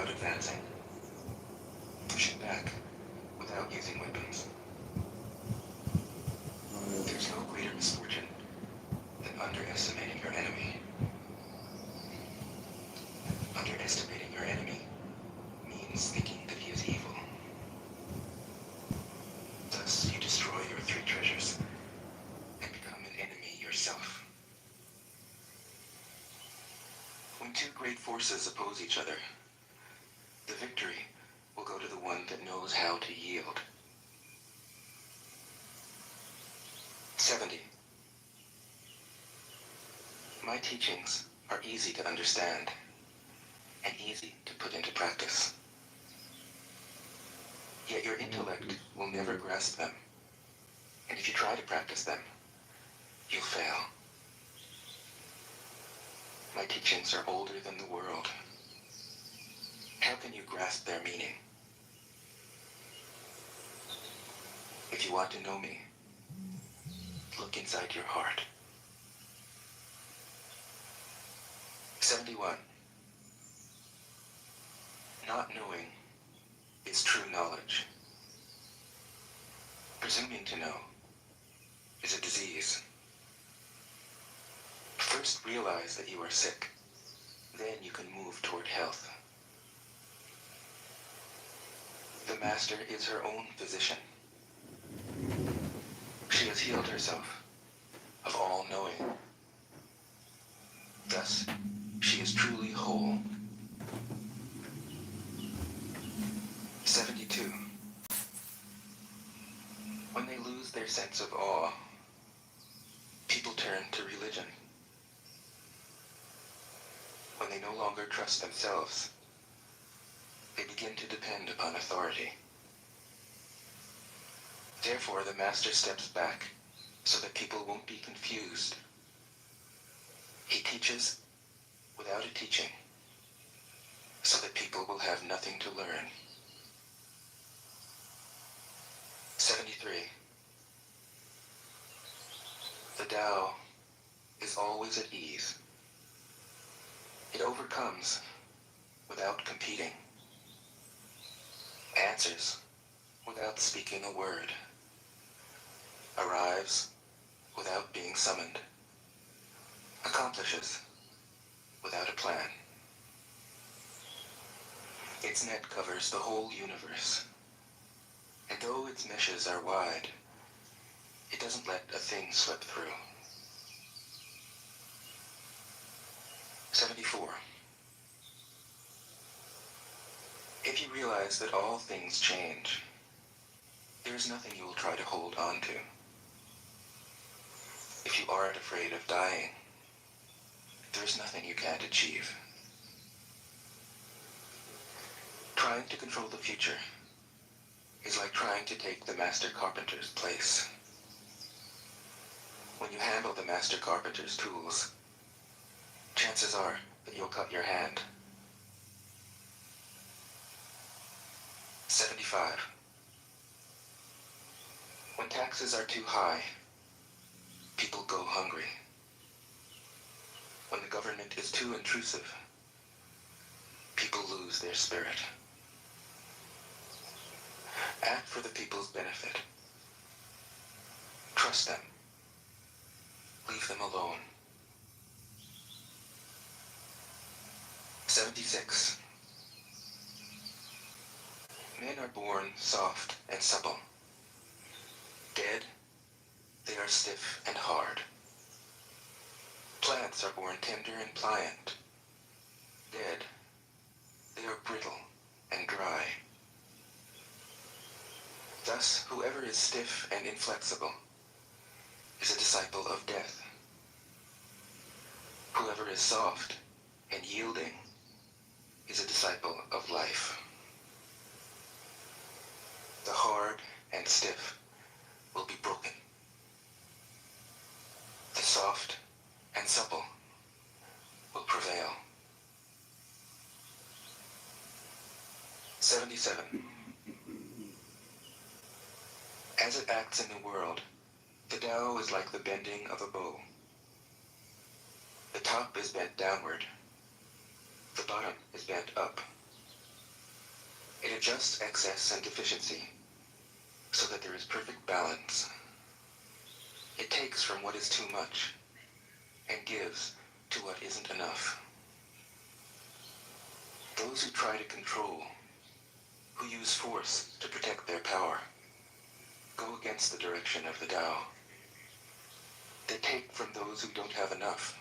without advancing, pushing back without using weapons. There's no greater misfortune than underestimating your enemy. Underestimating your enemy means thinking that he is evil. Thus, you destroy your three treasures and become an enemy yourself. When two great forces oppose each other, the victory will go to the one that knows how to yield. 70. My teachings are easy to understand and easy to put into practice. Yet your intellect will never grasp them, and if you try to practice them, you'll fail. My teachings are older than the world. How can you grasp their meaning? If you want to know me, look inside your heart. 71. Not knowing is true knowledge. Presuming to know is a disease. First realize that you are sick, then you can move toward health. The master is her own physician. She has healed herself of all knowing. Thus, she is truly whole. 72. When they lose their sense of awe, people turn to religion. When they no longer trust themselves, they begin to depend upon authority. Therefore, the master steps back so that people won't be confused. He teaches without a teaching, so that people will have nothing to learn. 73. The Tao is always at ease. It overcomes without competing, answers without speaking a word, arrives without being summoned, accomplishes without a plan. Its net covers the whole universe, and though its meshes are wide, it doesn't let a thing slip through. 74. If you realize that all things change, there is nothing you will try to hold on to. If you aren't afraid of dying, there is nothing you can't achieve. Trying to control the future is like trying to take the master carpenter's place. When you handle the master carpenter's tools, chances are that you'll cut your hand. 75. When taxes are too high, people go hungry. When the government is too intrusive, people lose their spirit. Act for the people's benefit. Trust them. Leave them alone. 76. Men are born soft and supple. Dead, they are stiff and hard. Plants are born tender and pliant. Dead, they are brittle and dry. Thus, whoever is stiff and inflexible is a disciple of death. Whoever is soft and yielding is a disciple of life. The hard and stiff will be broken. The soft and supple will prevail. 77. As it acts in the world, the Tao is like the bending of a bow. The top is bent downward. The bottom is bent up. It adjusts excess and deficiency so that there is perfect balance. It takes from what is too much and gives to what isn't enough. Those who try to control, who use force to protect their power, go against the direction of the Tao. They take from those who don't have enough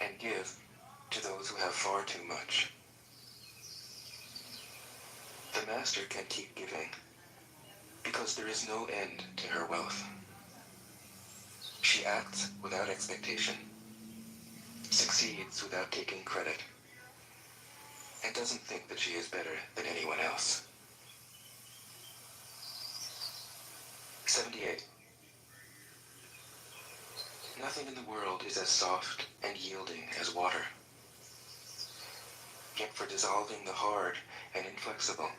and give to those who have far too much. The master can keep giving because there is no end to her wealth. She acts without expectation, succeeds without taking credit, and doesn't think that she is better than anyone else. 78. Nothing in the world is as soft and yielding as water. Yet for dissolving the hard and inflexible,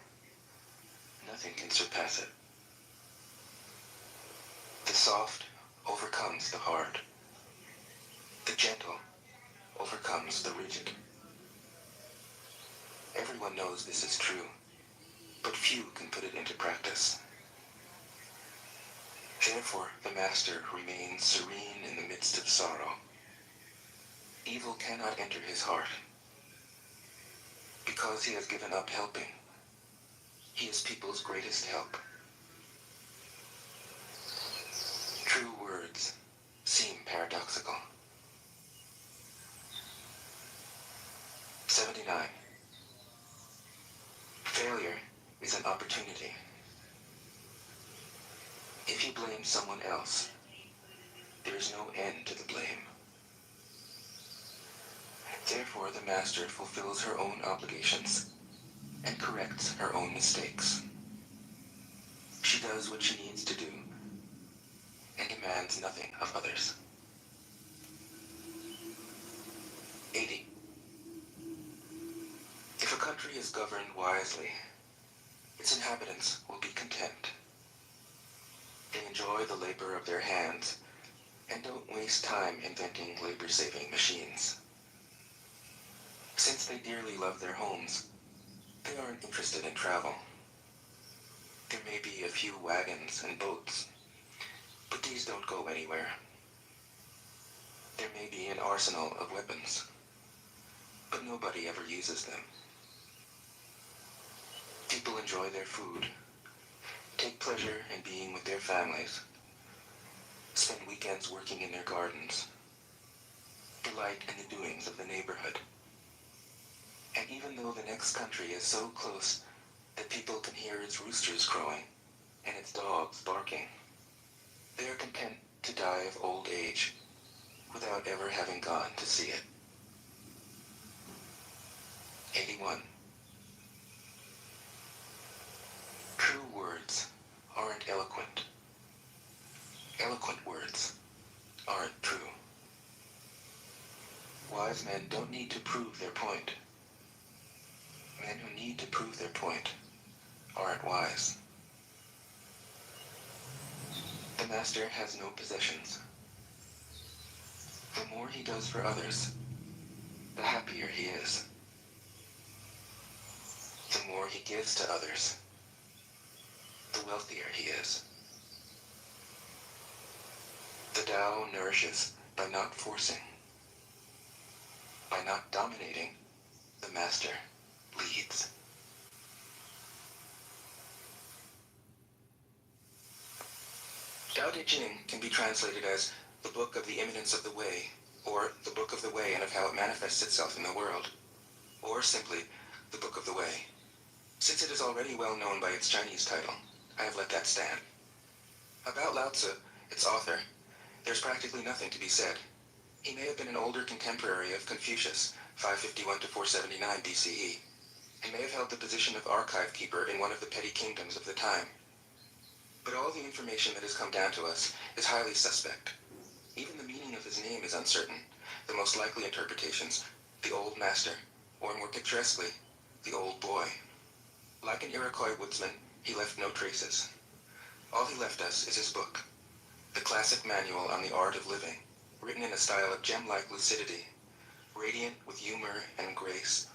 nothing can surpass it. The soft overcomes the hard. The gentle overcomes the rigid. Everyone knows this is true, but few can put it into practice. Therefore, the master remains serene in the midst of sorrow. Evil cannot enter his heart. Because he has given up helping, he is people's greatest help. True words seem paradoxical. 79. Failure is an opportunity. If you blame someone else, there is no end to the blame. Therefore, the master fulfills her own obligations and corrects her own mistakes. She does what she needs to do and demands nothing of others. 80. If a country is governed wisely, its inhabitants will be content. They enjoy the labor of their hands and don't waste time inventing labor-saving machines. Since they dearly love their homes, they aren't interested in travel. There may be a few wagons and boats, but these don't go anywhere. There may be an arsenal of weapons, but nobody ever uses them. People enjoy their food, take pleasure in being with their families, spend weekends working in their gardens, delight in the doings of the neighborhood. And even though the next country is so close that people can hear its roosters crowing and its dogs barking, they are content to die of old age without ever having gone to see it. 81. True words aren't eloquent. Eloquent words aren't true. Wise men don't need to prove their point. Men who need to prove their point aren't wise. The master has no possessions. The more he does for others, the happier he is. The more he gives to others, the wealthier he is. The Tao nourishes by not forcing. By not dominating, the master leads. Tao Te Ching can be translated as the Book of the Imminence of the Way, or the Book of the Way and of How It Manifests Itself in the World, or simply the Book of the Way. Since it is already well known by its Chinese title, I have let that stand. About Lao Tzu, its author, there's practically nothing to be said. He may have been an older contemporary of Confucius, 551 to 479 BCE. He may have held the position of archive keeper in one of the petty kingdoms of the time. But all the information that has come down to us is highly suspect. Even the meaning of his name is uncertain. The most likely interpretations, the Old Master, or more picturesquely, the Old Boy. Like an Iroquois woodsman, he left no traces. All he left us is his book, the classic manual on the art of living, written in a style of gem-like lucidity, radiant with humor and grace,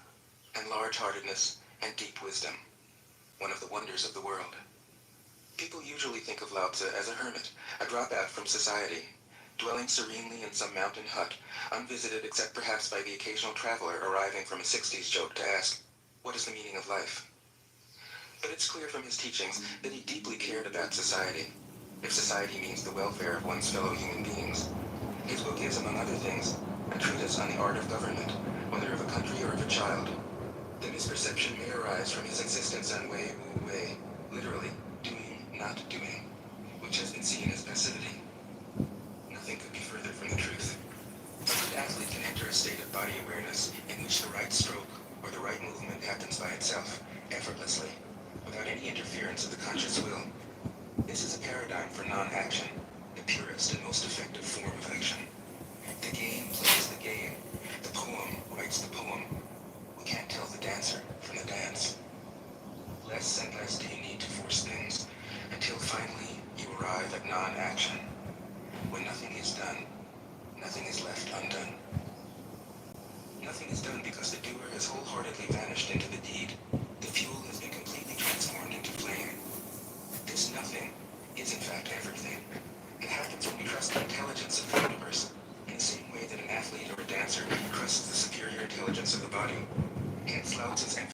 and large-heartedness and deep wisdom. one of the wonders of the world. People usually think of Lao Tzu as a hermit, a dropout from society, dwelling serenely in some mountain hut, unvisited except perhaps by the occasional traveler arriving from a 60s joke to ask, what is the meaning of life? But it's clear from his teachings that he deeply cared about society, if society means the welfare of one's fellow human beings. His book is, among other things, a treatise on the art of government, whether of a country or of a child. The misperception may arise from his insistence on wei wu wei, literally, doing, not doing, which has been seen as passivity. Nothing could be further from the truth. A good athlete can enter a state of body awareness in which the right stroke or the right movement happens by itself, effortlessly, without any interference of the conscious will. This is a paradigm for non-action, the purest and most effective form of action. The game plays the game. The poem writes the poem. We can't tell the dancer from the dance. Less and less do you need to force things, until finally you arrive at non-action.